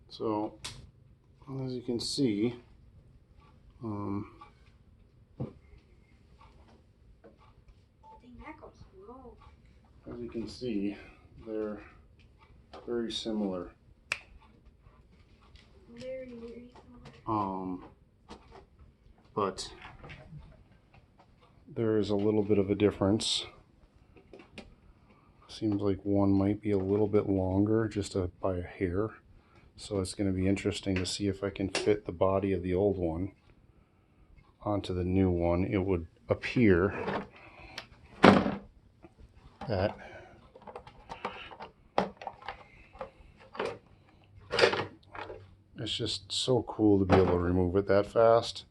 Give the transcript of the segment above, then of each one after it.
So as you can see, they're very similar. Very similar. But there is a little bit of a difference. Seems like one might be a little bit longer, just by a hair. So it's going to be interesting to see if I can fit the body of the old one onto the new one. It would appear that it's just so cool to be able to remove it that fast.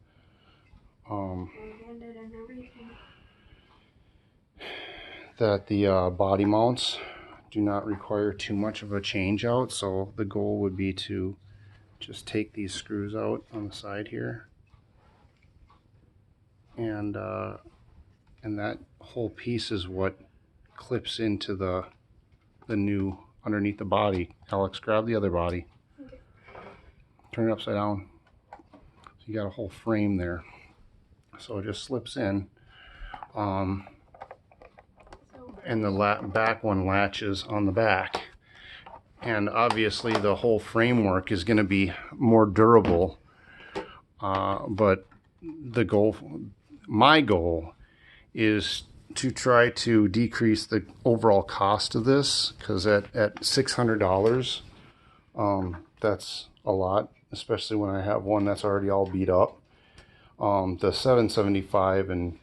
That the body mounts do not require too much of a change out, so the goal would be to just take these screws out on the side here, and that whole piece is what clips into the new underneath the body. Alex, grab the other body. Okay. Turn it upside down. So you got a whole frame there. So it just slips in. And the back one latches on the back. And obviously the whole framework is going to be more durable. But my goal is to try to decrease the overall cost of this, because at $600, that's a lot, especially when I have one that's already all beat up. The 775 and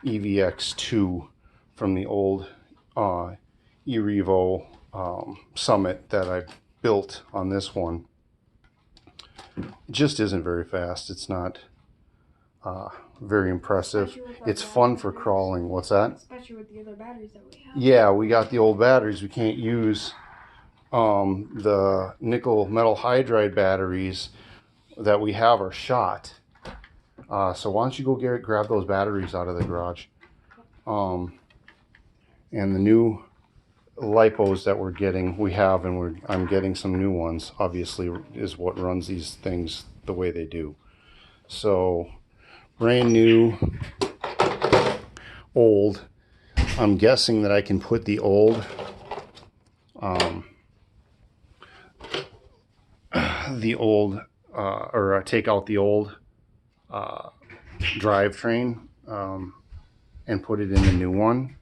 EVX2 from the old E-Revo Summit that I built on this one just isn't very fast. It's not very impressive. It's fun for crawling. What's that? Especially with the other batteries that we have. Yeah, we got the old batteries. We can't use the nickel metal hydride batteries that we have are shot. So why don't you go grab those batteries out of the garage. And the new lipos that we're getting, I'm getting some new ones, obviously, is what runs these things the way they do. So brand new, old. I'm guessing that I can put the old take out the old drivetrain and put it in the new one,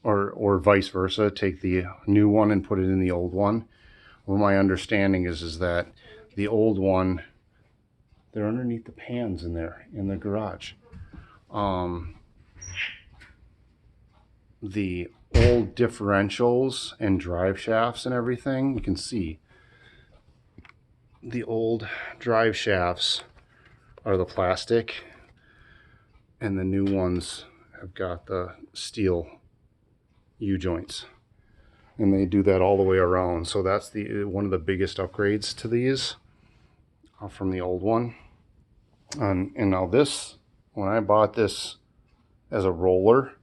or vice versa, take the new one and put it in the old one. Well, my understanding is that the old one, they're underneath the pans in there in the garage. The old differentials and drive shafts and everything, you can see the old drive shafts are the plastic, and the new ones have got the steel U-joints, and they do that all the way around. So that's one of the biggest upgrades to these from the old one. And now this, when I bought this as a roller,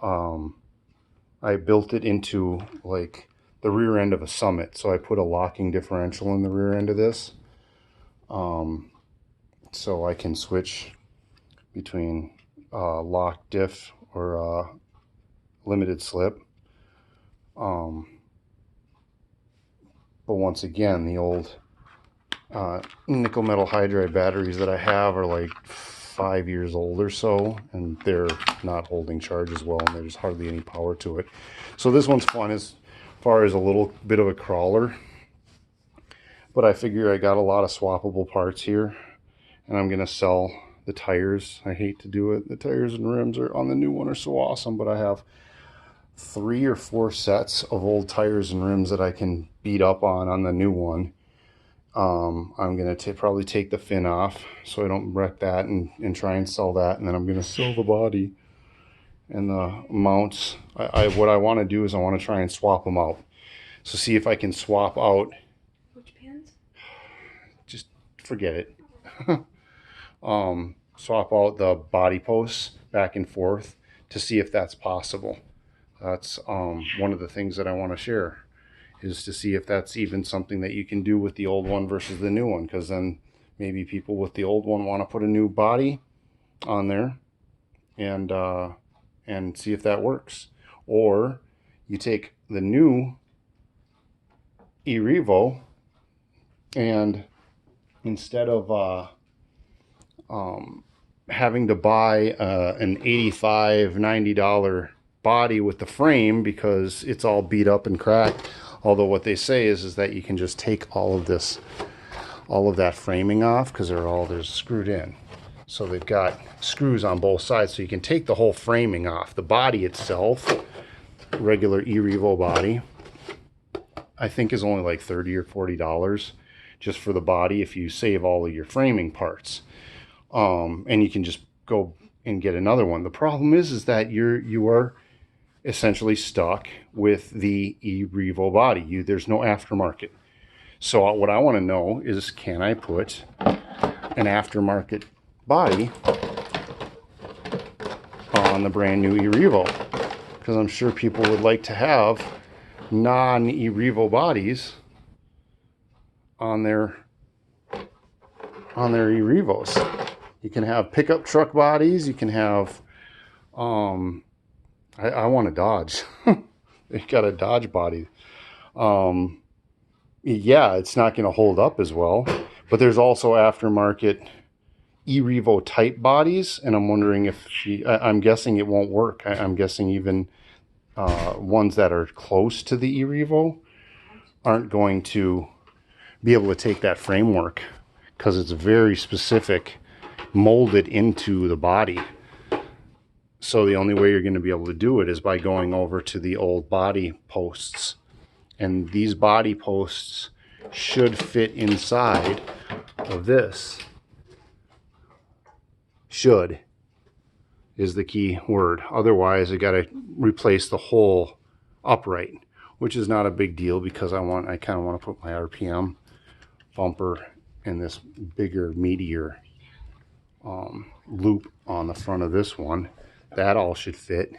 I built it into like the rear end of a Summit. So I put a locking differential in the rear end of this, so I can switch between lock diff or limited slip. But once again, the old nickel metal hydride batteries that I have are like 5 years old or so, and they're not holding charge as well, and there's hardly any power to it. So this one's fun as far as a little bit of a crawler, but I figure I got a lot of swappable parts here, and I'm gonna sell the tires. I hate to do it. The tires and rims are on the new one are so awesome, but I have 3 or 4 sets of old tires and rims that I can beat up on the new one. I'm going to probably take the fin off so I don't wreck that and try and sell that. And then I'm going to sell the body and the mounts. What I want to do is I want to try and swap them out. So see if I can swap out. Which pins? Just forget it. Swap out the body posts back and forth to see if that's possible. That's one of the things that I want to share. is to see if that's even something that you can do with the old one versus the new one, because then maybe people with the old one want to put a new body on there and see if that works. Or you take the new E-Revo, and instead of having to buy an $85, $90 body with the frame because it's all beat up and cracked, although what they say is that you can just take all of that framing off, because they're screwed in. So they've got screws on both sides, so you can take the whole framing off. The body itself, regular E-Revo body, I think is only like $30 or $40 just for the body if you save all of your framing parts. And you can just go and get another one. The problem is that you are essentially stuck with the E-Revo body. There's no aftermarket. So what I want to know is, can I put an aftermarket body on the brand new E-Revo? Because I'm sure people would like to have non-E-Revo bodies on their E-Revos. You can have pickup truck bodies. You can have I want a Dodge. They got a Dodge body. Yeah, it's not going to hold up as well, but there's also aftermarket E-Revo type bodies, and I'm wondering if I'm guessing it won't work. I'm guessing even ones that are close to the E-Revo aren't going to be able to take that framework, because it's very specific, molded into the body. So the only way you're going to be able to do it is by going over to the old body posts. And these body posts should fit inside of this. Should is the key word. Otherwise, I got to replace the whole upright, which is not a big deal, because I kind of want to put my RPM bumper in this bigger, meatier loop on the front of this one. That all should fit,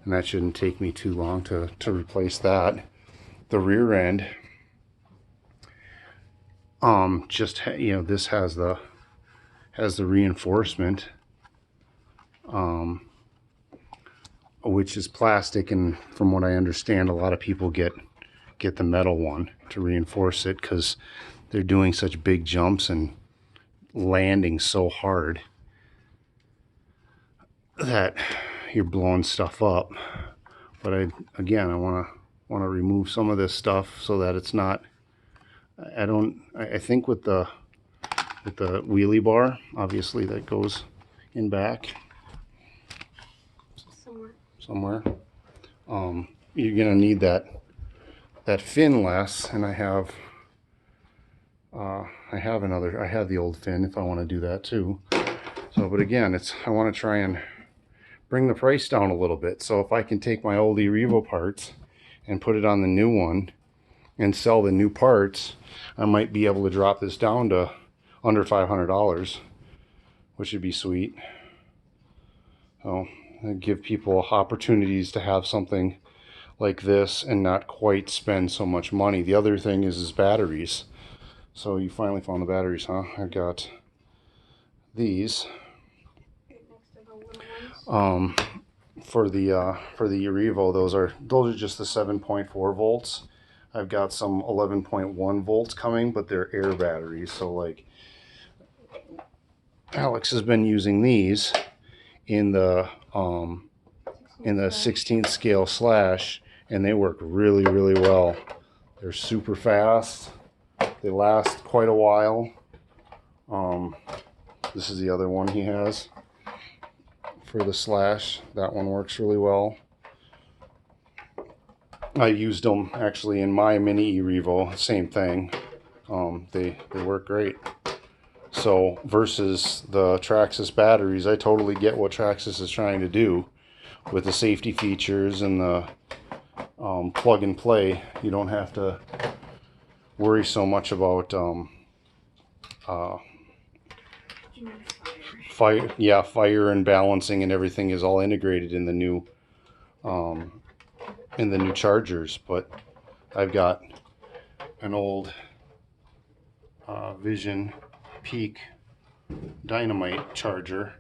and that shouldn't take me too long to replace that. The rear end, this has the reinforcement, which is plastic, and from what I understand, a lot of people get the metal one to reinforce it, because they're doing such big jumps and landing so hard that you're blowing stuff up. But I want to remove some of this stuff so that it's not. I think with the wheelie bar, obviously that goes in back somewhere. You're gonna need that fin less, and I have the old fin if I want to do that too. So, but again, I want to try and bring the price down a little bit. So if I can take my old E-Revo parts and put it on the new one and sell the new parts, I might be able to drop this down to under $500, which would be sweet. So I give people opportunities to have something like this and not quite spend so much money. The other thing is batteries. So you finally found the batteries, huh? I got these. For the E-Revo, those are just the 7.4 volts. I've got some 11.1 volts coming, but they're air batteries. So like Alex has been using these in the 16th scale slash, and they work really, really well. They're super fast. They last quite a while. This is the other one he has for the slash. That one works really well. I used them actually in my mini E-Revo, same thing. They work great. So versus the Traxxas batteries, I totally get what Traxxas is trying to do with the safety features and the plug and play. You don't have to worry so much about fire and balancing, and everything is all integrated in the new chargers. But I've got an old Vision Peak Dynamite charger,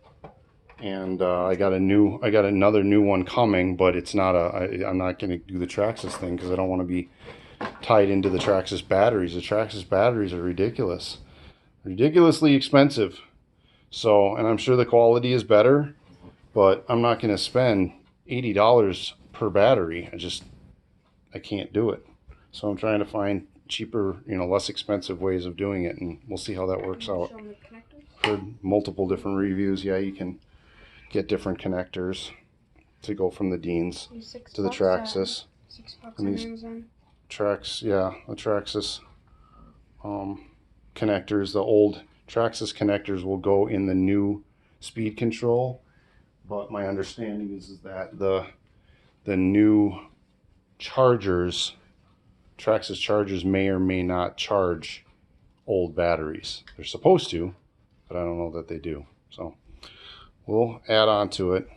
and I got another new one coming, but it's not I'm not going to do the Traxxas thing because I don't want to be tied into the Traxxas batteries. The Traxxas batteries are ridiculously expensive. So, and I'm sure the quality is better, but I'm not going to spend $80 per battery. I can't do it. So I'm trying to find cheaper, less expensive ways of doing it, and we'll see how that works out. Show 'em the connectors. Heard multiple different reviews. Yeah, you can get different connectors to go from the Deans to the Traxxas. $6 And on these Amazon. the Traxxas connectors, the old Traxxas connectors will go in the new speed control, but my understanding is that the new chargers, Traxxas chargers, may or may not charge old batteries. They're supposed to, but I don't know that they do. So we'll add on to it.